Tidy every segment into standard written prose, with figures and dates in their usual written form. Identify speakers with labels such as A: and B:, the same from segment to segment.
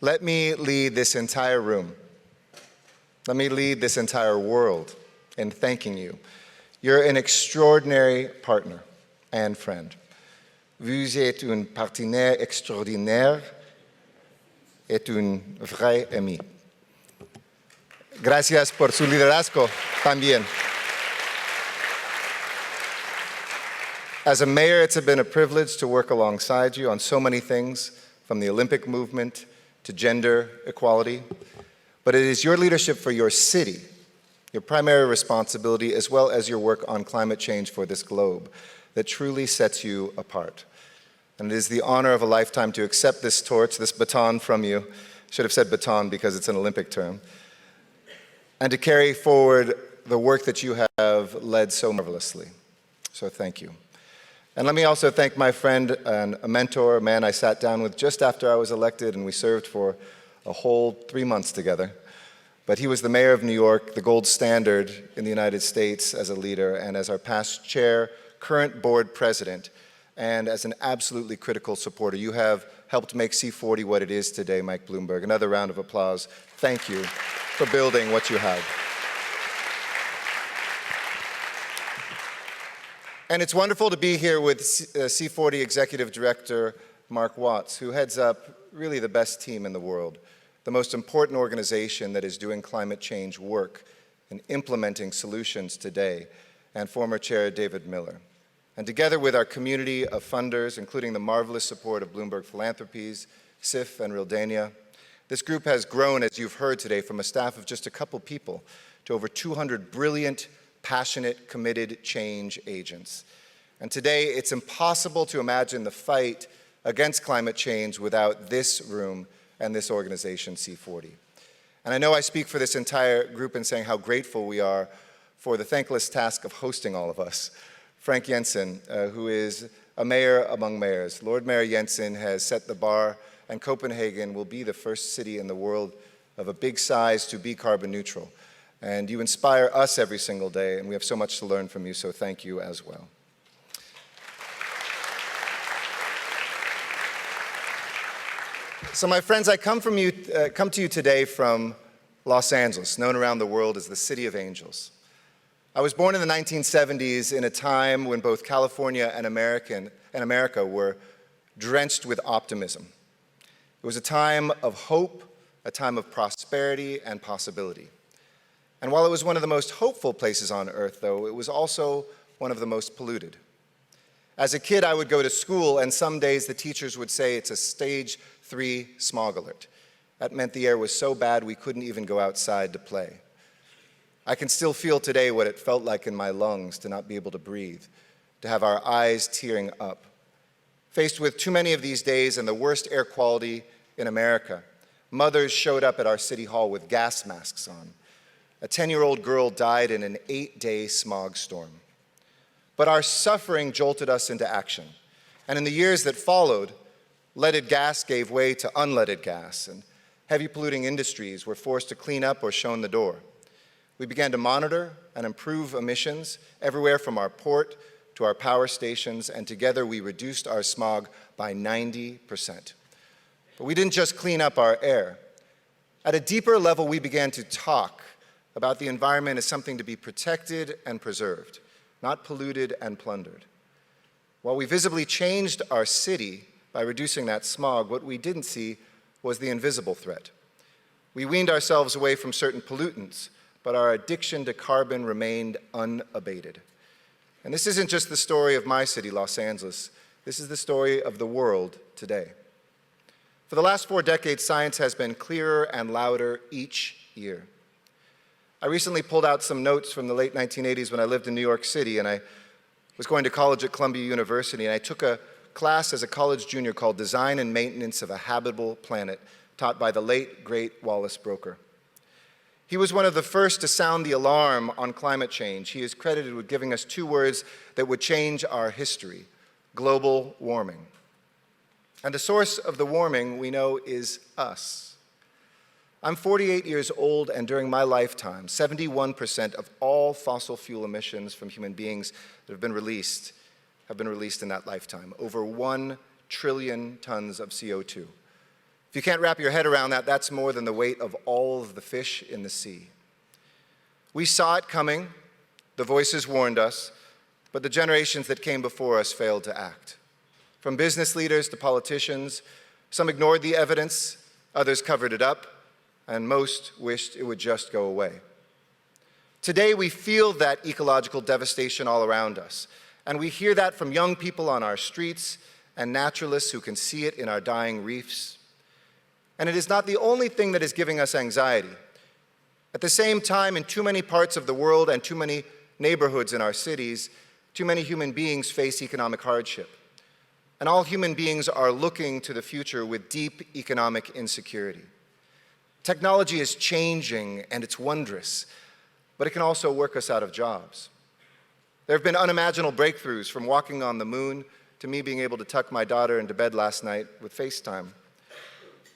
A: Let me lead this entire room. Let me lead this entire world in thanking you. You're an extraordinary partner and friend. Vous êtes un partenaire extraordinaire et un vrai ami. Gracias por su liderazgo también. As a mayor, it's been a privilege to work alongside you on so many things, from the Olympic movement to gender equality. But it is your leadership for your city, your primary responsibility, as well as your work on climate change for this globe, that truly sets you apart. And it is the honor of a lifetime to accept this torch, this baton from you. I should have said baton because it's an Olympic term. And to carry forward the work that you have led so marvelously. So thank you. And let me also thank my friend and a mentor, a man I sat down with just after I was elected, and we served for a whole 3 months together. But he was the mayor of New York, the gold standard in the United States as a leader, and as our past chair, current board president, and as an absolutely critical supporter. You have helped make C40 what it is today, Mike Bloomberg. Another round of applause. Thank you for building what you have. And it's wonderful to be here with C40 Executive Director Mark Watts, who heads up really the best team in the world, the most important organization that is doing climate change work and implementing solutions today, and former Chair David Miller. And together with our community of funders, including the marvelous support of Bloomberg Philanthropies, SIF, and Realdania, this group has grown, as you've heard today, from a staff of just a couple people to over 200 brilliant, passionate, committed change agents. And today, it's impossible to imagine the fight against climate change without this room and this organization, C40. And I know I speak for this entire group in saying how grateful we are for the thankless task of hosting all of us. Frank Jensen, who is a mayor among mayors. Lord Mayor Jensen has set the bar, and Copenhagen will be the first city in the world of a big size to be carbon neutral. And you inspire us every single day, and we have so much to learn from you, so thank you as well. So my friends, I come to you today from Los Angeles, known around the world as the City of Angels. I was born in the 1970s in a time when both California and America were drenched with optimism. It was a time of hope, a time of prosperity and possibility. And while it was one of the most hopeful places on earth, though, it was also one of the most polluted. As a kid, I would go to school, and some days the teachers would say it's a stage 3 smog alert. That meant the air was so bad we couldn't even go outside to play. I can still feel today what it felt like in my lungs to not be able to breathe, to have our eyes tearing up. Faced with too many of these days and the worst air quality in America, mothers showed up at our city hall with gas masks on. A 10-year-old girl died in an 8-day smog storm. But our suffering jolted us into action. And in the years that followed, leaded gas gave way to unleaded gas, and heavy polluting industries were forced to clean up or shown the door. We began to monitor and improve emissions everywhere from our port to our power stations, and together we reduced our smog by 90%. But we didn't just clean up our air. At a deeper level, we began to talk about the environment as something to be protected and preserved, not polluted and plundered. While we visibly changed our city by reducing that smog, what we didn't see was the invisible threat. We weaned ourselves away from certain pollutants, but our addiction to carbon remained unabated. And this isn't just the story of my city, Los Angeles. This is the story of the world today. For the last 4 decades, science has been clearer and louder each year. I recently pulled out some notes from the late 1980s when I lived in New York City, and I was going to college at Columbia University, and I took a class as a college junior called Design and Maintenance of a Habitable Planet, taught by the late, great Wallace Broecker. He was one of the first to sound the alarm on climate change. He is credited with giving us 2 words that would change our history: global warming. And the source of the warming, we know, is us. I'm 48 years old, and during my lifetime, 71% of all fossil fuel emissions from human beings that have been released in that lifetime. Over 1 trillion tons of CO2. If you can't wrap your head around that, that's more than the weight of all of the fish in the sea. We saw it coming, the voices warned us, but the generations that came before us failed to act. From business leaders to politicians, some ignored the evidence, others covered it up, and most wished it would just go away. Today, we feel that ecological devastation all around us, and we hear that from young people on our streets and naturalists who can see it in our dying reefs. And it is not the only thing that is giving us anxiety. At the same time, in too many parts of the world and too many neighborhoods in our cities, too many human beings face economic hardship. And all human beings are looking to the future with deep economic insecurity. Technology is changing and it's wondrous, but it can also work us out of jobs. There have been unimaginable breakthroughs, from walking on the moon to me being able to tuck my daughter into bed last night with FaceTime.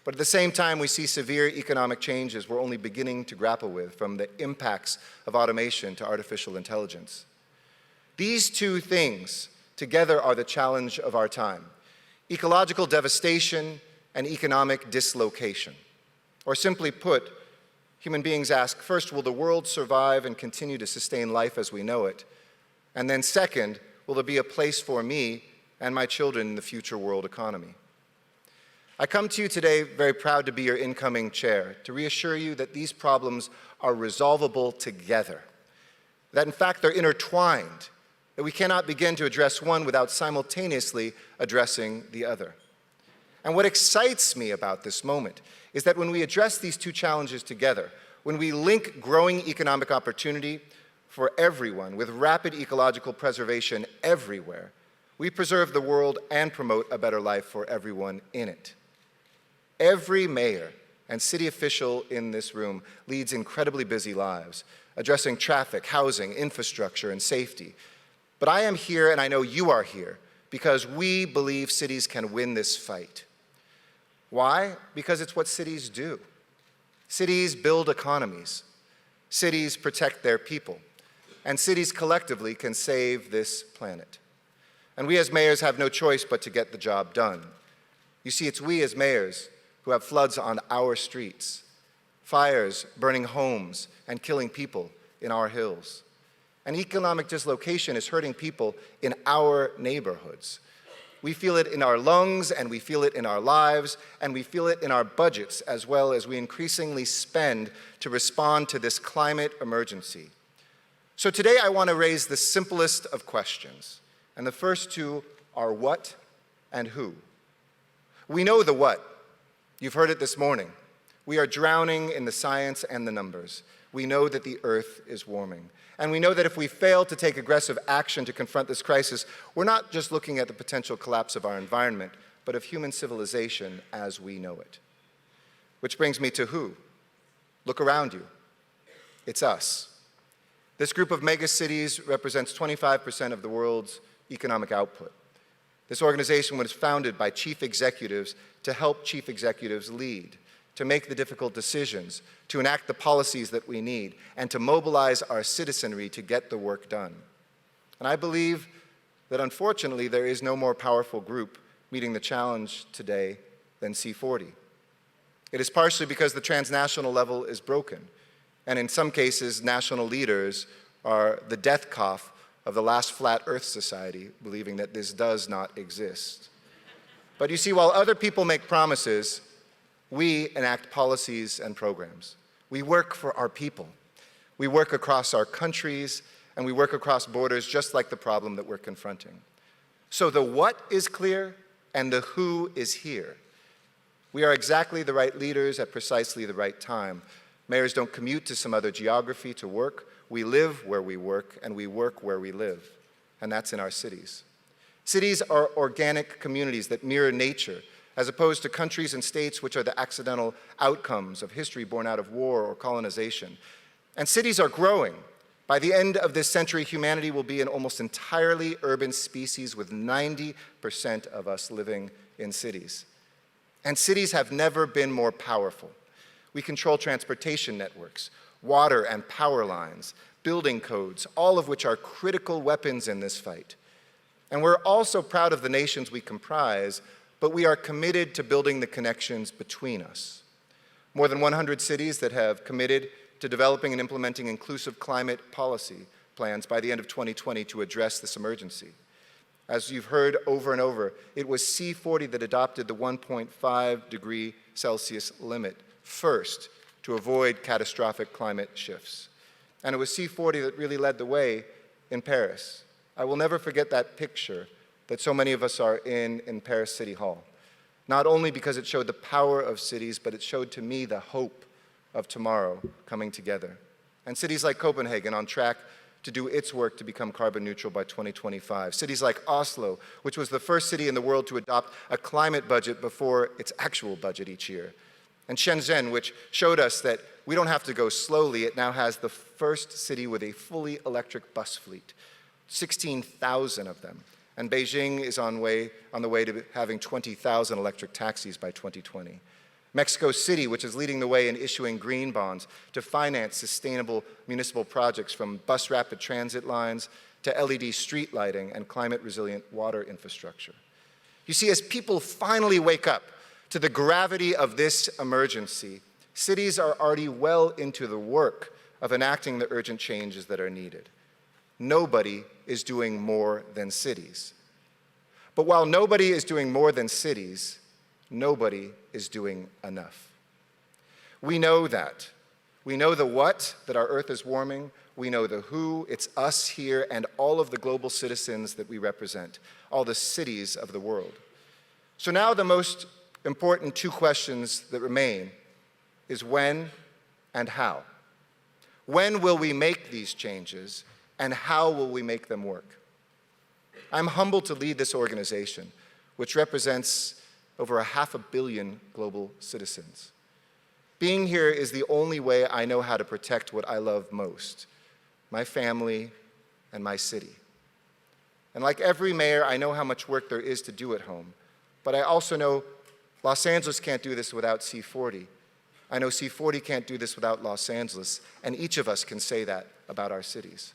A: But at the same time, we see severe economic changes we're only beginning to grapple with, from the impacts of automation to artificial intelligence. These two things together are the challenge of our time: ecological devastation and economic dislocation. Or simply put, human beings ask, first, will the world survive and continue to sustain life as we know it? And then second, will there be a place for me and my children in the future world economy? I come to you today very proud to be your incoming chair, to reassure you that these problems are resolvable together, that in fact they're intertwined, that we cannot begin to address one without simultaneously addressing the other. And what excites me about this moment is that when we address these two challenges together, when we link growing economic opportunity for everyone with rapid ecological preservation everywhere, we preserve the world and promote a better life for everyone in it. Every mayor and city official in this room leads incredibly busy lives, addressing traffic, housing, infrastructure, and safety. But I am here, and I know you are here, because we believe cities can win this fight. Why? Because it's what cities do. Cities build economies. Cities protect their people. And cities collectively can save this planet. And we as mayors have no choice but to get the job done. You see, it's we as mayors who have floods on our streets, fires burning homes and killing people in our hills. And economic dislocation is hurting people in our neighborhoods. We feel it in our lungs, and we feel it in our lives, and we feel it in our budgets as well, as we increasingly spend to respond to this climate emergency. So today I want to raise the simplest of questions, and the first two are what and who. We know the what. You've heard it this morning. We are drowning in the science and the numbers. We know that the earth is warming. And we know that if we fail to take aggressive action to confront this crisis, we're not just looking at the potential collapse of our environment, but of human civilization as we know it. Which brings me to who. Look around you. It's us. This group of megacities represents 25% of the world's economic output. This organization was founded by chief executives to help chief executives lead, to make the difficult decisions, to enact the policies that we need, and to mobilize our citizenry to get the work done. And I believe that unfortunately there is no more powerful group meeting the challenge today than C40. It is partially because the transnational level is broken, and in some cases national leaders are the death cough of the last flat earth society, believing that this does not exist. But you see, while other people make promises, we enact policies and programs. We work for our people. We work across our countries, and we work across borders, just like the problem that we're confronting. So the what is clear, and the who is here. We are exactly the right leaders at precisely the right time. Mayors don't commute to some other geography to work. We live where we work, and we work where we live, and that's in our cities. Cities are organic communities that mirror nature, as opposed to countries and states which are the accidental outcomes of history born out of war or colonization. And cities are growing. By the end of this century, humanity will be an almost entirely urban species, with 90% of us living in cities. And cities have never been more powerful. We control transportation networks, water and power lines, building codes, all of which are critical weapons in this fight. And we're also proud of the nations we comprise, but we are committed to building the connections between us. More than 100 cities that have committed to developing and implementing inclusive climate policy plans by the end of 2020 to address this emergency. As you've heard over and over, it was C40 that adopted the 1.5 degree Celsius limit first to avoid catastrophic climate shifts. And it was C40 that really led the way in Paris. I will never forget that picture that so many of us are in Paris City Hall. Not only because it showed the power of cities, but it showed to me the hope of tomorrow coming together. And cities like Copenhagen on track to do its work to become carbon neutral by 2025. Cities like Oslo, which was the first city in the world to adopt a climate budget before its actual budget each year. And Shenzhen, which showed us that we don't have to go slowly. It now has the first city with a fully electric bus fleet, 16,000 of them. And Beijing is on the way to having 20,000 electric taxis by 2020. Mexico City, which is leading the way in issuing green bonds to finance sustainable municipal projects from bus rapid transit lines to LED street lighting and climate-resilient water infrastructure. You see, as people finally wake up to the gravity of this emergency, cities are already well into the work of enacting the urgent changes that are needed. Nobody is doing more than cities. But while nobody is doing more than cities, nobody is doing enough. We know that. We know the what, that our Earth is warming. We know the who, it's us here and all of the global citizens that we represent, all the cities of the world. So now the most important two questions that remain is when and how. When will we make these changes, and how will we make them work? I'm humbled to lead this organization, which represents over 500 million global citizens. Being here is the only way I know how to protect what I love most, my family and my city. And like every mayor, I know how much work there is to do at home, but I also know Los Angeles can't do this without C40. I know C40 can't do this without Los Angeles, and each of us can say that about our cities.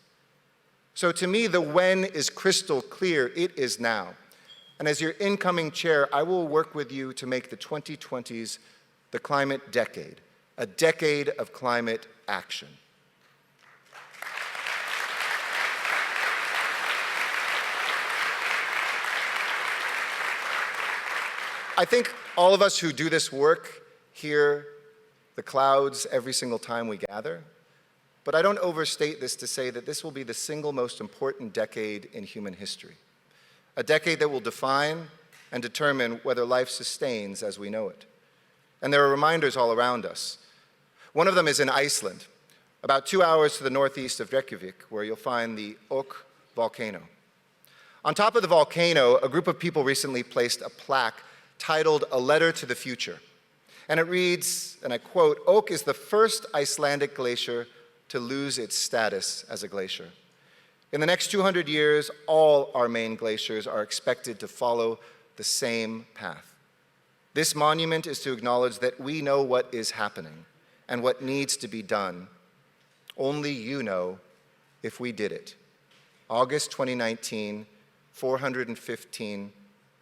A: So to me, the when is crystal clear. It is now. And as your incoming chair, I will work with you to make the 2020s the climate decade, a decade of climate action. I think all of us who do this work hear the clouds every single time we gather, but I don't overstate this to say that this will be the single most important decade in human history. A decade that will define and determine whether life sustains as we know it. And there are reminders all around us. One of them is in Iceland, about 2 hours to the northeast of Reykjavik, where you'll find the Ok volcano. On top of the volcano, a group of people recently placed a plaque titled "A Letter to the Future." And it reads, and I quote, "Ok is the first Icelandic glacier to lose its status as a glacier. In the next 200 years, all our main glaciers are expected to follow the same path. This monument is to acknowledge that we know what is happening and what needs to be done. Only you know if we did it." August 2019, 415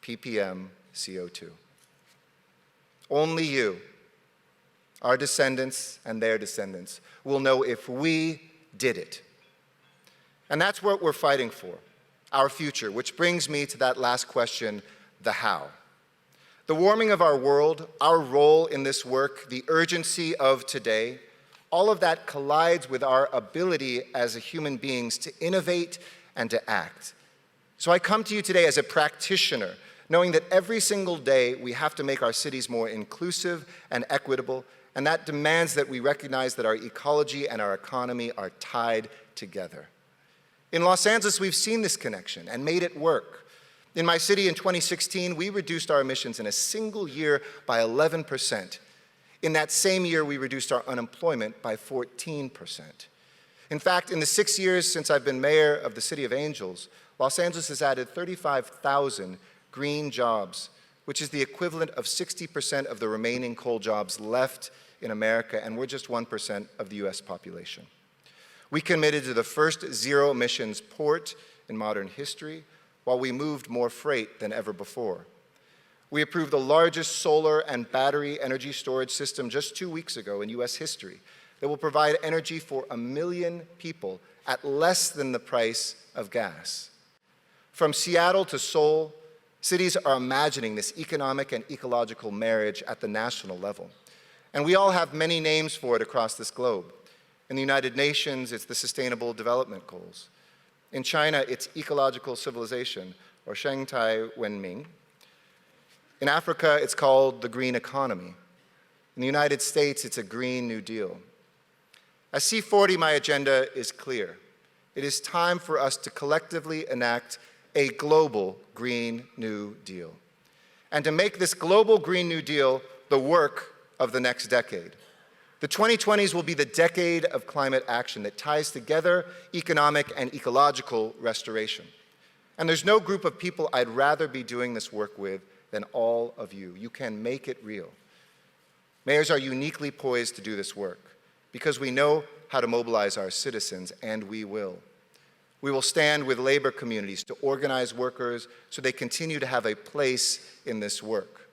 A: ppm CO2. Only you, our descendants and their descendants, will know if we did it. And that's what we're fighting for, our future, which brings me to that last question, the how. The warming of our world, our role in this work, the urgency of today, all of that collides with our ability as human beings to innovate and to act. So I come to you today as a practitioner, knowing that every single day we have to make our cities more inclusive and equitable, and that demands that we recognize that our ecology and our economy are tied together. In Los Angeles, we've seen this connection and made it work. In my city in 2016, we reduced our emissions in a single year by 11%. In that same year, we reduced our unemployment by 14%. In fact, in the 6 years since I've been mayor of the City of Angels, Los Angeles has added 35,000 green jobs, which is the equivalent of 60% of the remaining coal jobs left in America, and we're just 1% of the US population. We committed to the first zero-emissions port in modern history, while we moved more freight than ever before. We approved the largest solar and battery energy storage system just 2 weeks ago in US history that will provide energy for 1 million people at less than the price of gas. From Seattle to Seoul, cities are imagining this economic and ecological marriage at the national level. And we all have many names for it across this globe. In the United Nations, it's the Sustainable Development Goals. In China, it's ecological civilization, or Shengtai Wenming. In Africa, it's called the green economy. In the United States, it's a Green New Deal. As C40, my agenda is clear. It is time for us to collectively enact a global Green New Deal, and to make this global Green New Deal the work of the next decade. The 2020s will be the decade of climate action that ties together economic and ecological restoration. And there's no group of people I'd rather be doing this work with than all of you. You can make it real. Mayors are uniquely poised to do this work because we know how to mobilize our citizens, and we will. We will stand with labor communities to organize workers so they continue to have a place in this work.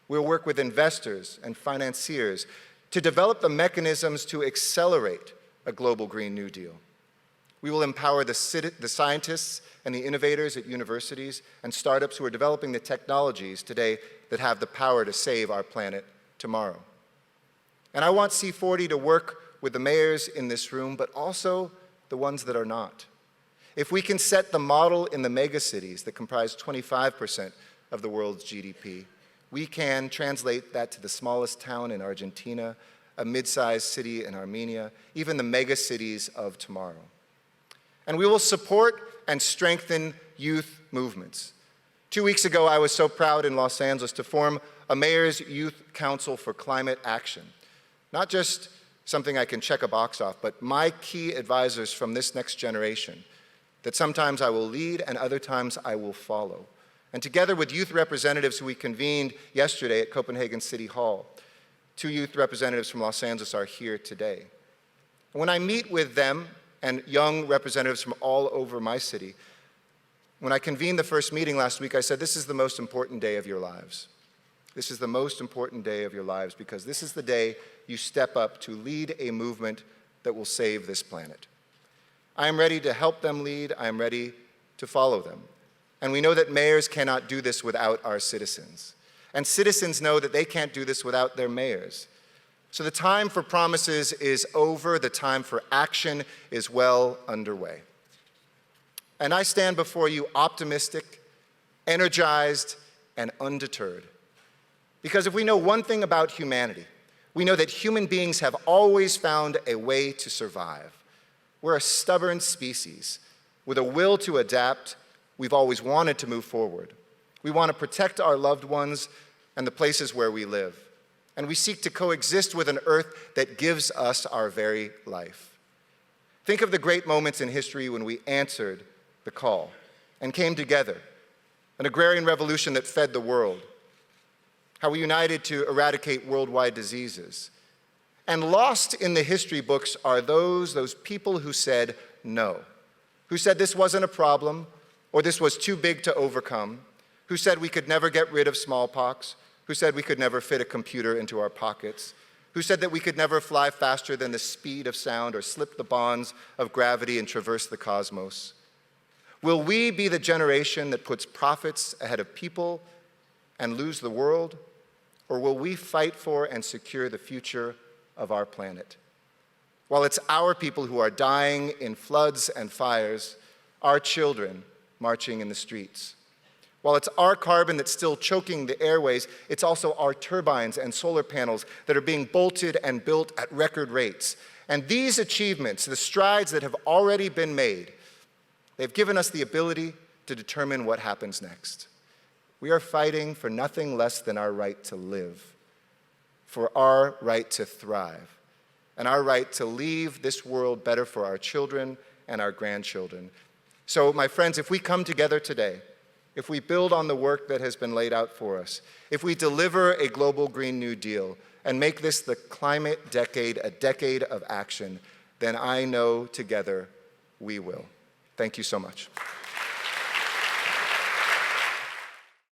A: We'll work with investors and financiers to develop the mechanisms to accelerate a global Green New Deal. We will empower the scientists and the innovators at universities and startups who are developing the technologies today that have the power to save our planet tomorrow. And I want C40 to work with the mayors in this room, but also the ones that are not. If we can set the model in the megacities that comprise 25% of the world's GDP, we can translate that to the smallest town in Argentina, a mid-sized city in Armenia, even the megacities of tomorrow. And we will support and strengthen youth movements. 2 weeks ago, I was so proud in Los Angeles to form a Mayor's Youth Council for Climate Action. Not just something I can check a box off, but my key advisors from this next generation that sometimes I will lead and other times I will follow. And together with youth representatives who we convened yesterday at Copenhagen City Hall, 2 youth representatives from Los Angeles are here today. And when I meet with them and young representatives from all over my city, when I convened the first meeting last week, I said, this is the most important day of your lives. This is the most important day of your lives because this is the day you step up to lead a movement that will save this planet. I am ready to help them lead. I am ready to follow them. And we know that mayors cannot do this without our citizens. And citizens know that they can't do this without their mayors. So the time for promises is over. The time for action is well underway. And I stand before you optimistic, energized, and undeterred. Because if we know one thing about humanity, we know that human beings have always found a way to survive. We're a stubborn species with a will to adapt. We've always wanted to move forward. We want to protect our loved ones and the places where we live. And we seek to coexist with an earth that gives us our very life. Think of the great moments in history when we answered the call and came together. An agrarian revolution that fed the world. How we united to eradicate worldwide diseases. And lost in the history books are those people who said no, who said this wasn't a problem, or this was too big to overcome, who said we could never get rid of smallpox, who said we could never fit a computer into our pockets, who said that we could never fly faster than the speed of sound or slip the bonds of gravity and traverse the cosmos. Will we be the generation that puts profits ahead of people and lose the world? Or will we fight for and secure the future of our planet? While it's our people who are dying in floods and fires, our children marching in the streets. While it's our carbon that's still choking the airways, it's also our turbines and solar panels that are being bolted and built at record rates. And these achievements, the strides that have already been made, they've given us the ability to determine what happens next. We are fighting for nothing less than our right to live, for our right to thrive, and our right to leave this world better for our children and our grandchildren. So, my friends, if we come together today, if we build on the work that has been laid out for us, if we deliver a global Green New Deal and make this the climate decade, a decade of action, then I know together we will. Thank you so much.